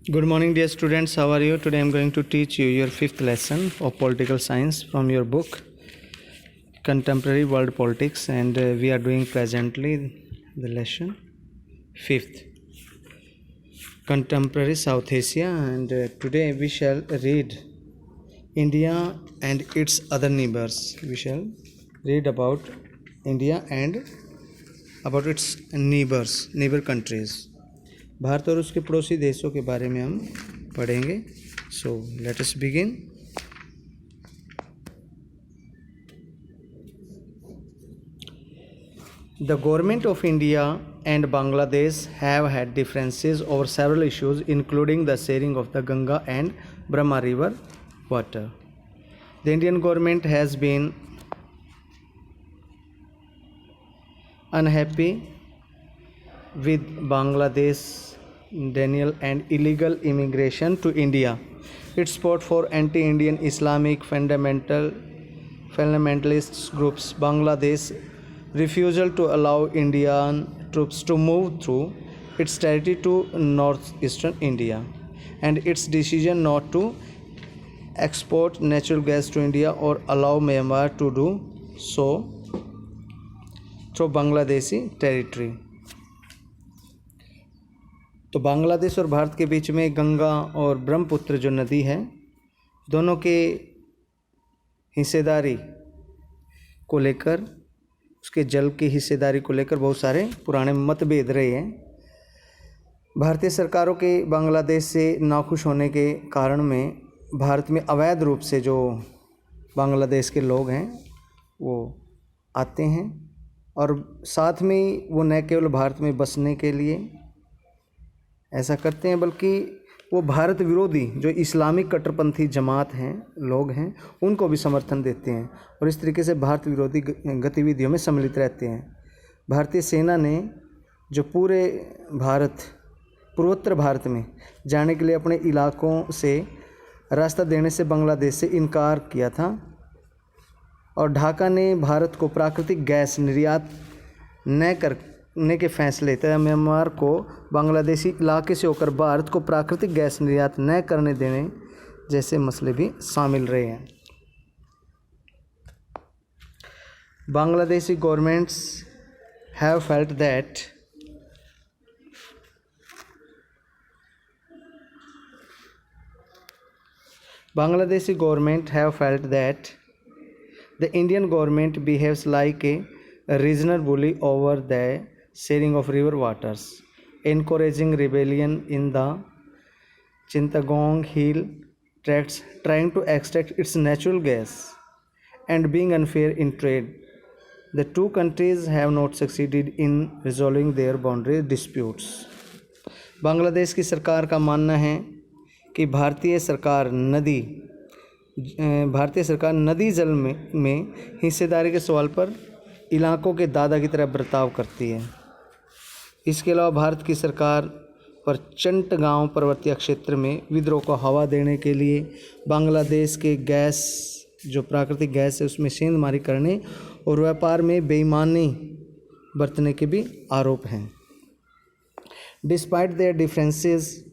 Good morning, dear students. How are you? Today I am going to teach you your fifth lesson of political science from your book, Contemporary World Politics, and we are doing presently the lesson fifth, Contemporary South Asia, and today we shall read India and its other neighbors. We shall read about India and about its neighbor countries. Bharat और उसके पड़ोसी देशों के बारे में हम पढ़ेंगे. So let us begin. The government of India and Bangladesh have had differences over several issues, including the sharing of the Ganga and Brahma river water. The Indian government has been unhappy with Bangladesh denial and illegal immigration to India. Its support for anti-Indian Islamic fundamentalist groups, Bangladesh refusal to allow Indian troops to move through its territory to northeastern India, and its decision not to export natural gas to India or allow Myanmar to do so through Bangladeshi territory. तो बांग्लादेश और भारत के बीच में गंगा और ब्रह्मपुत्र जो नदी है, दोनों के हिस्सेदारी को लेकर, उसके जल की हिस्सेदारी को लेकर बहुत सारे पुराने मतभेद रहे हैं. भारतीय सरकारों के बांग्लादेश से नाखुश होने के कारण में भारत में अवैध रूप से जो बांग्लादेश के लोग हैं वो आते हैं, और साथ में वो न केवल भारत में बसने के लिए ऐसा करते हैं, बल्कि वो भारत विरोधी जो इस्लामिक कट्टरपंथी जमात हैं, लोग हैं, उनको भी समर्थन देते हैं और इस तरीके से भारत विरोधी गतिविधियों में सम्मिलित रहते हैं. भारतीय सेना ने जो पूरे पूर्वोत्तर भारत में जाने के लिए अपने इलाकों से रास्ता देने से बांग्लादेश से इनकार किया था, और ढाका ने भारत को प्राकृतिक गैस निर्यात न करने के फैसले तथा म्यांमार को बांग्लादेशी इलाके से होकर भारत को प्राकृतिक गैस निर्यात न करने देने जैसे मसले भी शामिल रहे हैं. Bangladeshi governments have felt that Bangladeshi government have felt that the Indian government behaves like a regional bully over the sharing of river waters, encouraging rebellion in the Chittagong Hill tracts, trying to extract its natural gas, and being unfair in trade. The two countries have not succeeded in resolving their boundary disputes. Bangladesh की सरकार का मानना है कि भारतीय सरकार नदी जल में हिस्सेदारी के सवाल पर इलाकों के दादा की तरह बर्ताव करती है. इसके अलावा भारत की सरकार पर चंटगांव पर्वतीय क्षेत्र में विद्रोह को हवा देने के लिए बांग्लादेश के गैस जो प्राकृतिक गैस है उसमें सेंधमारी करने और व्यापार में बेईमानी बरतने के भी आरोप हैं. Despite their differences,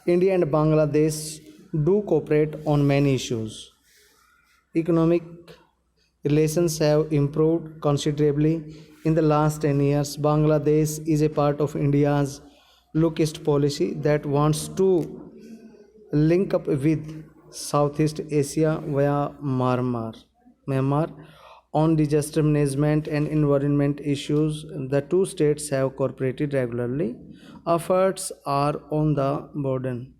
India and Bangladesh do cooperate on many issues. Economic relations have improved considerably in the last 10 years. Bangladesh is a part of India's look-east policy that wants to link up with Southeast Asia via Myanmar. On disaster management and environment issues, the two states have cooperated regularly. Efforts are on the broaden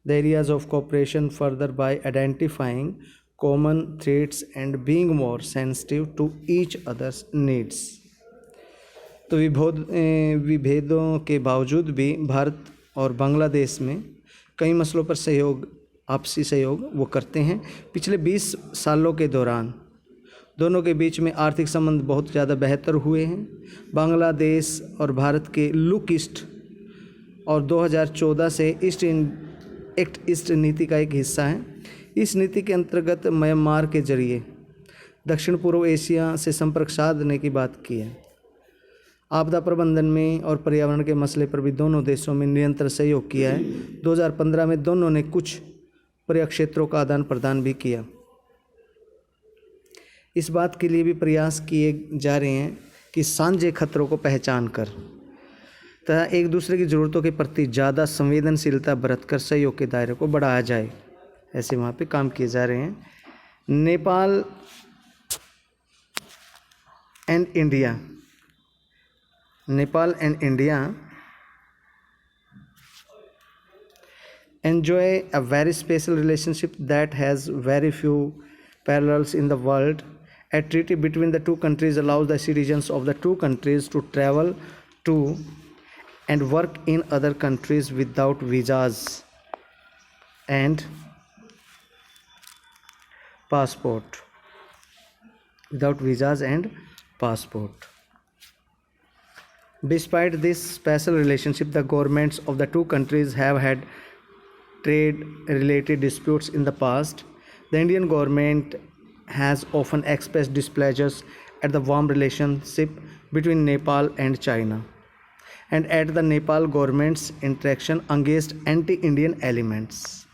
the areas of cooperation further by identifying common threats and being more sensitive to each other's needs. तो विभेदों के बावजूद भी भारत और बांग्लादेश में कई मसलों पर आपसी सहयोग वो करते हैं. पिछले 20 सालों के दौरान दोनों के बीच में आर्थिक संबंध बहुत ज़्यादा बेहतर हुए हैं. बांग्लादेश और भारत के लुक ईस्ट और 2014 से एक्ट ईस्ट नीति का एक हिस्सा है। इस नीति के अंतर्गत म्यांमार के जरिए दक्षिण पूर्व एशिया से संपर्क साधने की बात की है। आपदा प्रबंधन में और पर्यावरण के मसले पर भी दोनों देशों में निरंतर सहयोग किया है। 2015 में दोनों ने कुछ पर्यक्षेत्रों का आदान प्रदान भी किया। इस बात के लिए भी प्रयास किए जा रहे हैं कि साझे खतरों को पहचान कर तथा एक दूसरे की ज़रूरतों के प्रति ज़्यादा संवेदनशीलता बरतकर सहयोग के दायरे को बढ़ाया जाए। ऐसे वहाँ पे काम किए जा रहे हैं। Nepal and India enjoy a very special relationship that has very few parallels in the world. A treaty between the two countries allows the citizens of the two countries to travel to and work in other countries without visas and passport. Despite this special relationship, the governments of the two countries have had trade-related disputes in the past. The Indian government has often expressed displeasure at the warm relationship between Nepal and China, and at the Nepal government's interaction against anti-Indian elements.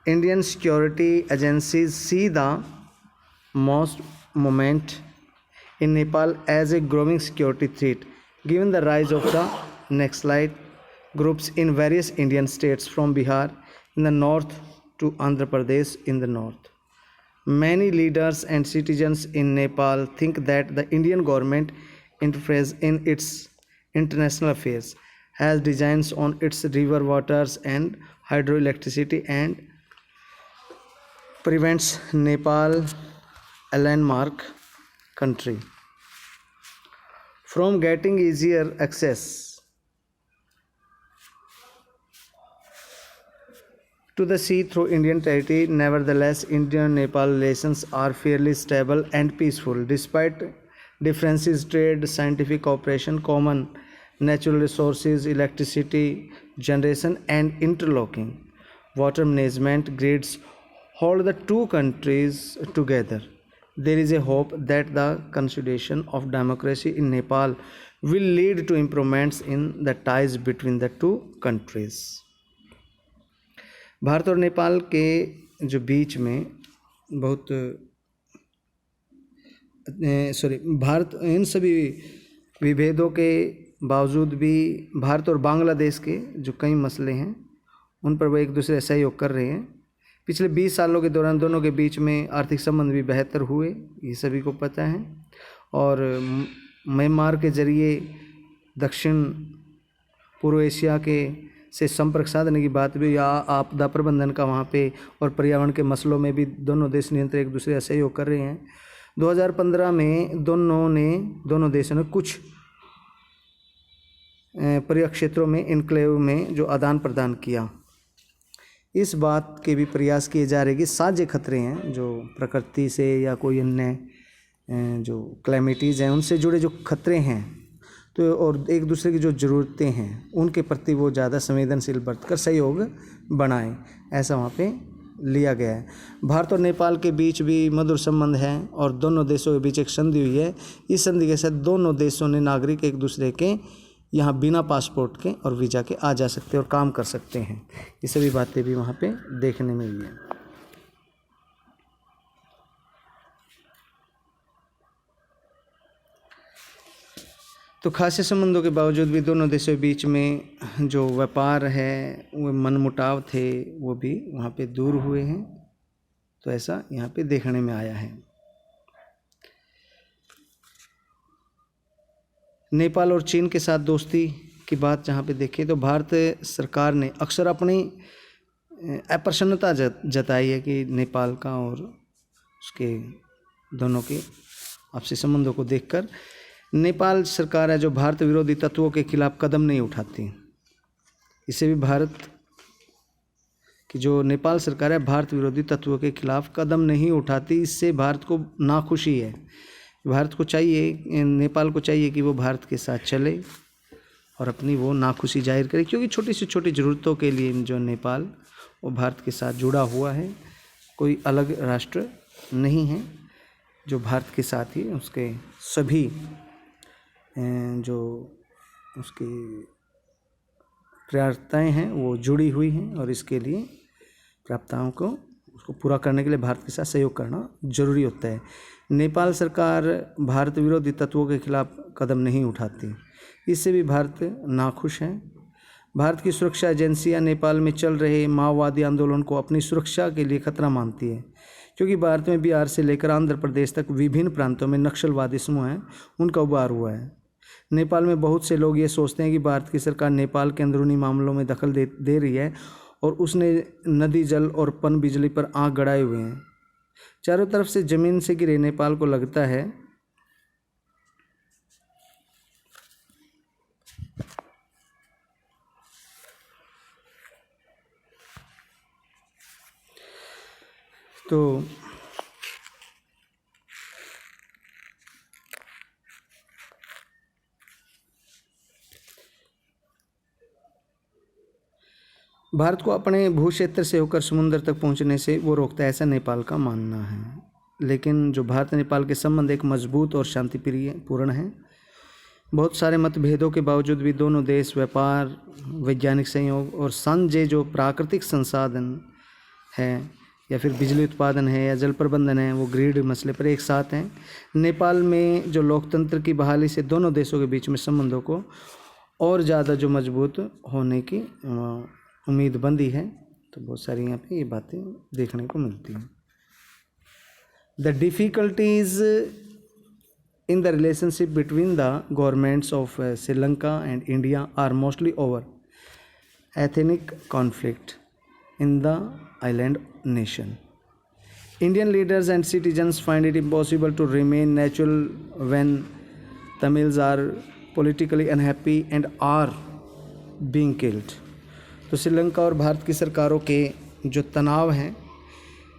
Indian security agencies see the most movement in Nepal as a growing security threat, given the rise of the Naxalite groups in various Indian states from Bihar in the north to Andhra Pradesh in the north. Many leaders and citizens in Nepal think that the Indian government interferes in its international affairs, has designs on its river waters and hydroelectricity, and prevents Nepal, a landmark country, from getting easier access to the sea through Indian territory. Nevertheless, India-Nepal relations are fairly stable and peaceful. Despite differences, trade, scientific cooperation, common natural resources, electricity generation, and interlocking water management grids hold the two countries together. There is a hope that the consolidation of democracy in Nepal will lead to improvements in the ties between the two countries. Bharat और नेपाल के जो बीच में भारत इन सभी विभेदों के बावजूद भी भारत और बांग्लादेश के जो कई मसले हैं उन पर वो एक दूसरे से सहयोग कर रहे हैं। पिछले 20 सालों के दौरान दोनों के बीच में आर्थिक संबंध भी बेहतर हुए, ये सभी को पता है। और म्यांमार के जरिए दक्षिण पूर्व एशिया के से संपर्क साधने की बात भी, या आपदा प्रबंधन का वहाँ पे और पर्यावरण के मसलों में भी दोनों देश निरंतर एक दूसरे का सहयोग कर रहे हैं। 2015 में दोनों देशों ने कुछ पर्यक्षेत्रों में इनक्लेव में जो आदान प्रदान किया। इस बात के भी प्रयास किए जा रहे कि साझे खतरे हैं जो प्रकृति से या कोई अन्य जो क्लैमिटीज़ हैं उनसे जुड़े जो खतरे हैं, तो और एक दूसरे की जो ज़रूरतें हैं उनके प्रति वो ज़्यादा संवेदनशील बरतकर सहयोग बनाएं, ऐसा वहाँ पे लिया गया है। भारत और नेपाल के बीच भी मधुर संबंध है और दोनों देशों के बीच एक संधि हुई है। इस संधि के साथ दोनों देशों ने नागरिक एक दूसरे के यहाँ बिना पासपोर्ट के और वीज़ा के आ जा सकते हैं और काम कर सकते हैं। ये सभी बातें भी वहाँ पे देखने में हुई हैं। तो खासे संबंधों के बावजूद भी दोनों देशों के बीच में जो व्यापार है, वो मनमुटाव थे, वो भी वहाँ पे दूर हुए हैं। तो ऐसा यहाँ पे देखने में आया है। नेपाल और चीन के साथ दोस्ती की बात जहाँ पे देखें तो भारत सरकार ने अक्सर अपनी अप्रसन्नता जताई है कि नेपाल का और उसके दोनों के आपसी संबंधों को देखकर नेपाल सरकार है जो भारत विरोधी तत्वों के खिलाफ कदम नहीं उठाती। इससे भी भारत की जो नेपाल सरकार है भारत विरोधी तत्वों के खिलाफ कदम नहीं उठाती। इससे भारत को नाखुशी है। भारत को चाहिए, नेपाल को चाहिए कि वो भारत के साथ चले और अपनी वो नाखुशी जाहिर करे, क्योंकि छोटी से छोटी ज़रूरतों के लिए जो नेपाल वो भारत के साथ जुड़ा हुआ है, कोई अलग राष्ट्र नहीं है। जो भारत के साथ ही उसके सभी जो उसकी प्रार्थनाएं हैं वो जुड़ी हुई हैं, और इसके लिए प्राप्ताओं को उसको पूरा करने के लिए भारत के साथ सहयोग करना जरूरी होता है। नेपाल सरकार भारत विरोधी तत्वों के खिलाफ कदम नहीं उठाती, इससे भी भारत नाखुश है। भारत की सुरक्षा एजेंसियां नेपाल में चल रहे माओवादी आंदोलन को अपनी सुरक्षा के लिए खतरा मानती है, क्योंकि भारत में बिहार से लेकर आंध्र प्रदेश तक विभिन्न प्रांतों में नक्सलवादी समूह हैं, उनका उभार हुआ है। नेपाल में बहुत से लोग ये सोचते हैं कि भारत की सरकार नेपाल के अंदरूनी मामलों में दखल दे रही है, और उसने नदी जल और पन बिजली पर आँख गड़ाए हुए हैं। चारों तरफ से जमीन से घिरे नेपाल को लगता है तो भारत को अपने भू क्षेत्र से होकर समुद्र तक पहुंचने से वो रोकता है, ऐसा नेपाल का मानना है। लेकिन जो भारत नेपाल के संबंध एक मजबूत और शांतिप्रिय पूर्ण है। बहुत सारे मतभेदों के बावजूद भी दोनों देश व्यापार, वैज्ञानिक सहयोग और साझे जो प्राकृतिक संसाधन है, या फिर बिजली उत्पादन है या जल प्रबंधन है, वो ग्रिड मसले पर एक साथ हैं। नेपाल में जो लोकतंत्र की बहाली से दोनों देशों के बीच में संबंधों को और ज़्यादा जो मजबूत होने की उम्मीद बंदी है। तो बहुत सारी यहाँ पे ये बातें देखने को मिलती हैं। The difficulties in the relationship between the governments of Sri Lanka and India are mostly over ethnic conflict in the island nation. Indian leaders and citizens find it impossible to remain natural when Tamils are politically unhappy and are being killed. तो श्रीलंका और भारत की सरकारों के जो तनाव हैं,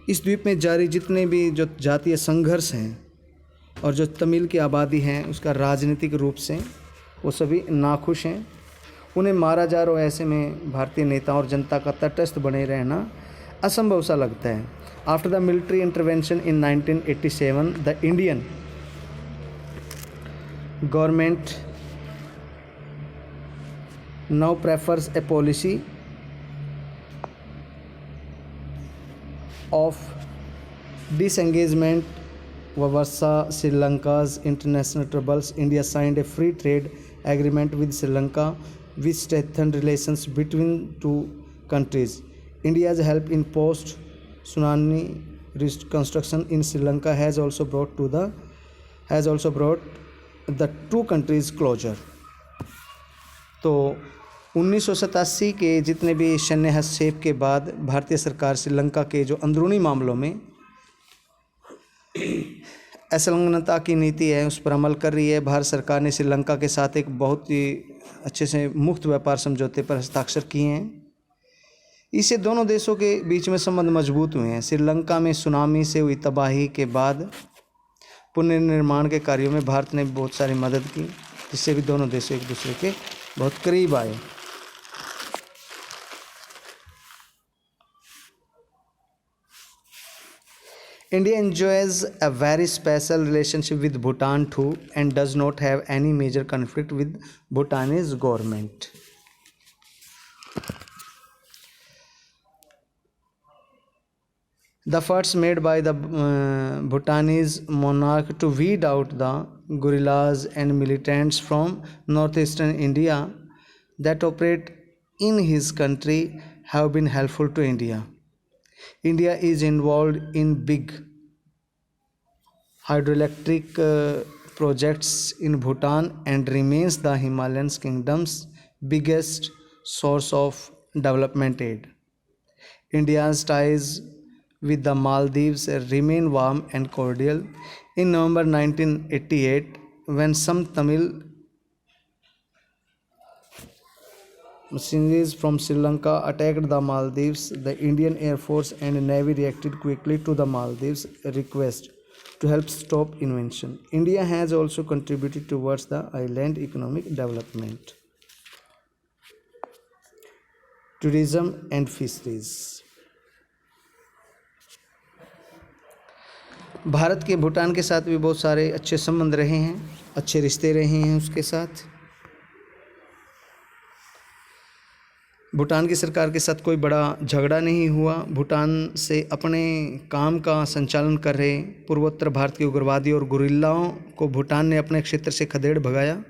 इस द्वीप में जारी जितने भी जो जातीय संघर्ष हैं और जो तमिल की आबादी है उसका राजनीतिक रूप से वो सभी नाखुश हैं, उन्हें मारा जा रहा है। ऐसे में भारतीय नेताओं और जनता का तटस्थ बने रहना असंभव सा लगता है। After the military intervention in 1987 the Indian government now prefers A policy of disengagement versus Sri Lanka's international troubles. India signed a free trade agreement with Sri Lanka, which strengthened relations between two countries. India's help in post-tsunami reconstruction in Sri Lanka has also brought the two countries closer. तो 1987 के जितने भी सैन्य हस्तक्षेप के बाद भारतीय सरकार श्रीलंका के जो अंदरूनी मामलों में असंलग्नता की नीति है उस पर अमल कर रही है। भारत सरकार ने श्रीलंका के साथ एक बहुत ही अच्छे से मुक्त व्यापार समझौते पर हस्ताक्षर किए हैं। इससे दोनों देशों के बीच में संबंध मजबूत हुए हैं। श्रीलंका में सुनामी से हुई तबाही के बाद पुनर्निर्माण के कार्यों में भारत ने बहुत सारी मदद की, जिससे भी दोनों देश एक दूसरे के बहुत करीब आए। India enjoys a very special relationship with Bhutan too and does not have any major conflict with Bhutanese government. The efforts made by the Bhutanese monarch to weed out the guerrillas and militants from northeastern India that operate in his country have been helpful to India. India is involved in big hydroelectric projects in Bhutan and remains the Himalayan kingdom's biggest source of development aid. India's ties with the Maldives remain warm and cordial. In November 1988, when some Tamil mercenaries from Sri Lanka attacked the Maldives, the Indian Air Force and Navy reacted quickly to the Maldives' request to help stop invasion. India has also contributed towards the island economic development, tourism and fisheries. Bharat के भूटान के साथ भी बहुत सारे अच्छे संबंध रहे हैं, अच्छे रिश्ते रहे हैं उसके साथ। भूटान की सरकार के साथ कोई बड़ा झगड़ा नहीं हुआ। भूटान से अपने काम का संचालन कर रहे पूर्वोत्तर भारत के उग्रवादी और गुरिल्लाओं को भूटान ने अपने क्षेत्र से खदेड़ भगाया।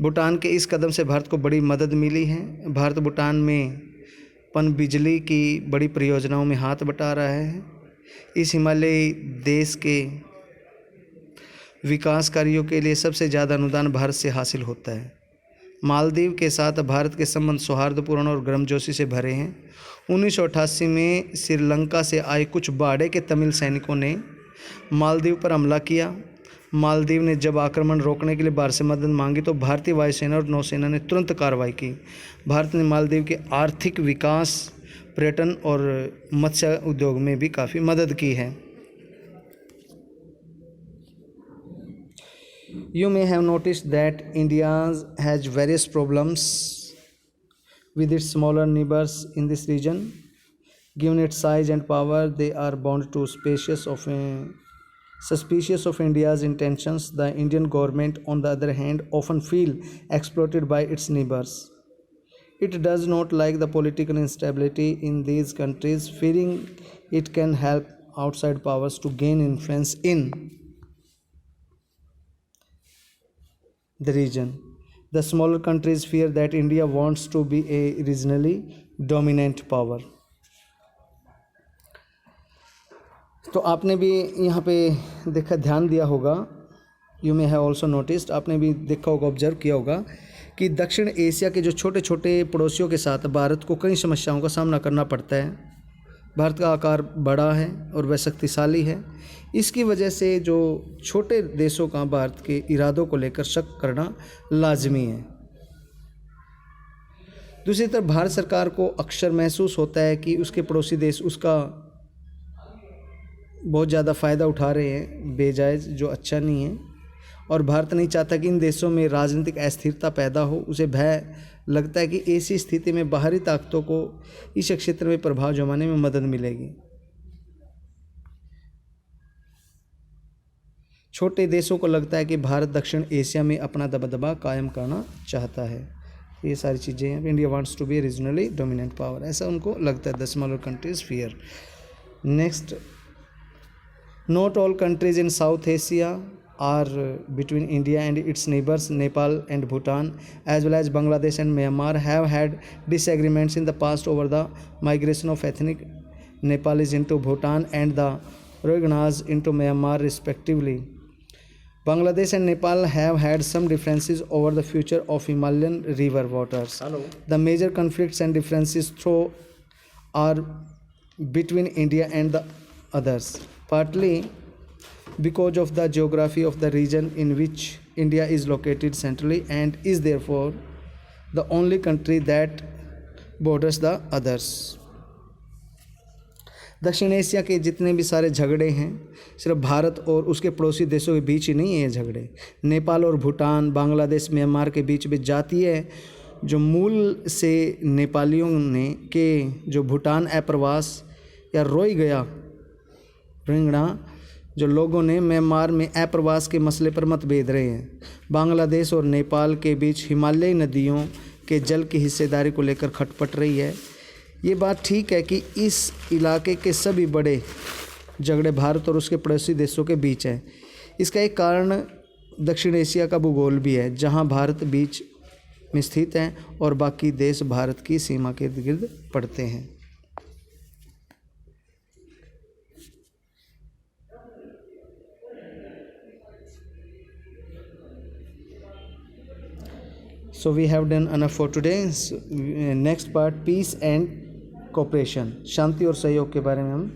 भूटान के इस कदम से भारत को बड़ी मदद मिली है। भारत भूटान में पनबिजली की बड़ी परियोजनाओं में हाथ बटा रहा है। इस हिमालयी देश के विकास कार्यों के लिए सबसे ज़्यादा अनुदान भारत से हासिल होता है। मालदीव के साथ भारत के संबंध सौहार्दपूर्ण और गर्मजोशी से भरे हैं। 1988 में श्रीलंका से आए कुछ बाड़े के तमिल सैनिकों ने मालदीव पर हमला किया। मालदीव ने जब आक्रमण रोकने के लिए भारत से मदद मांगी तो भारतीय वायुसेना और नौसेना ने तुरंत कार्रवाई की। भारत ने मालदीव के आर्थिक विकास, पर्यटन और मत्स्य उद्योग में भी काफ़ी मदद की है। You may have noticed that India has various problems with its smaller neighbors in this region. Given its size and power, they are bound to suspicious of India's intentions. The Indian government, on the other hand, often feel exploited by its neighbors. It does not like the political instability in these countries, fearing it can help outside powers to gain influence in the region. The smaller countries fear that India wants to be a regionally dominant power. तो आपने भी यहाँ पे देखा, ध्यान दिया होगा, you may have also noticed, आपने भी देखा होगा, ऑब्जर्व किया होगा कि दक्षिण एशिया के जो छोटे छोटे पड़ोसियों के साथ भारत को कई समस्याओं का सामना करना पड़ता है। भारत का आकार बड़ा है और वह शक्तिशाली है। इसकी वजह से जो छोटे देशों का भारत के इरादों को लेकर शक करना लाजमी है। दूसरी तरफ भारत सरकार को अक्सर महसूस होता है कि उसके पड़ोसी देश उसका बहुत ज़्यादा फ़ायदा उठा रहे हैं बेजायज़, जो अच्छा नहीं है, और भारत नहीं चाहता कि इन देशों में राजनीतिक अस्थिरता पैदा हो। उसे भय लगता है कि ऐसी स्थिति में बाहरी ताकतों को इस क्षेत्र में प्रभाव जमाने में मदद मिलेगी। छोटे देशों को लगता है कि भारत दक्षिण एशिया में अपना दबदबा कायम करना चाहता है। ये सारी चीज़ें हैं। India wants to be a regionally dominant power, ऐसा उनको लगता है। The smaller countries fear. Next, not all countries in South Asia are between India and its neighbors Nepal and Bhutan as well as Bangladesh and Myanmar have had disagreements in the past over the migration of ethnic Nepalis into Bhutan and the Rohingyas into Myanmar respectively. Bangladesh and Nepal have had some differences over the future of Himalayan river waters. The major conflicts and differences are between India and the others, partly because of the geography of the region in which India is located centrally and is therefore the only country that borders the others. दक्षिण Asia के जितने भी सारे झगड़े हैं सिर्फ भारत और उसके पड़ोसी देशों के बीच ही नहीं है। ये झगड़े नेपाल और भूटान, बांग्लादेश, म्यांमार के बीच भी जातीय जो मूल से नेपालियों ने के जो भूटान अप्रवास या रोहिंग्या जो लोगों ने म्यांमार में अप्रवास के मसले पर मतभेद रहे हैं। बांग्लादेश और नेपाल के बीच हिमालयी नदियों के जल की हिस्सेदारी को लेकर खटपट रही है। ये बात ठीक है कि इस इलाके के सभी बड़े झगड़े भारत और उसके पड़ोसी देशों के बीच हैं। इसका एक कारण दक्षिण एशिया का भूगोल भी है, जहां भारत बीच में स्थित है और बाकी देश भारत की सीमा के इर्द गिर्द पड़ते हैं। So we have done enough for today. So, next part, peace and cooperation, शांति और सहयोग के बारे में हम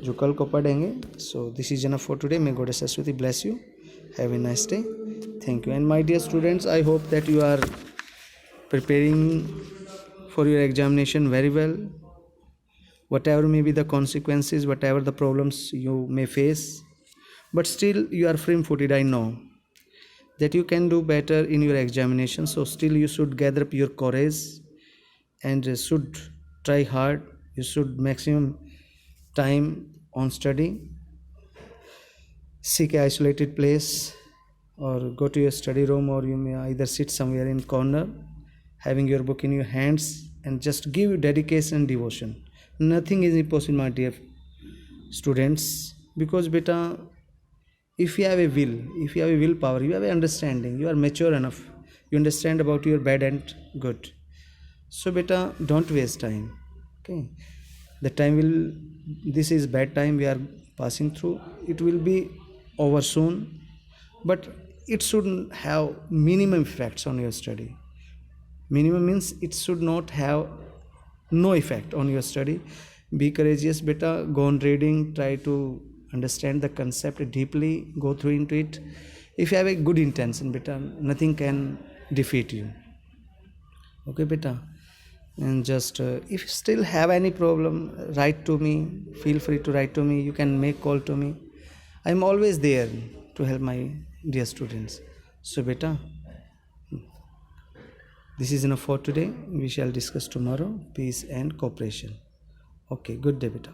जो कल को पढ़ेंगे. So this is enough for today. May Goddess Saraswati bless you. Have a nice day. Thank you. And my dear students, I hope that you are preparing for your examination very well. Whatever may be the consequences, whatever the problems you may face, but still you are firm-footed, I know that you can do better in your examination. So still you should gather up your courage and should try hard. You should maximum time on study. seek a isolated place or go to your study room, or you may either sit somewhere in corner having your book in your hands and just give dedication and devotion. Nothing is impossible, my dear students, because beta, if you have a will, if you have a willpower, you have a understanding, you are mature enough, you understand about your bad and good. So beta, don't waste time. Okay, the time will, this is bad time we are passing through, it will be over soon, but it shouldn't have minimum effects on your study. Minimum means it should not have no effect on your study. Be courageous beta, go on reading, try to understand the concept deeply, go through into it. If you have a good intention beta, nothing can defeat you. Okay beta, and just if you still have any problem, write to me, feel free to write to me, you can make call to me. I'm always there to help my dear students. So beta, this is enough for today. We shall discuss tomorrow. Peace and cooperation. Okay, good day beta.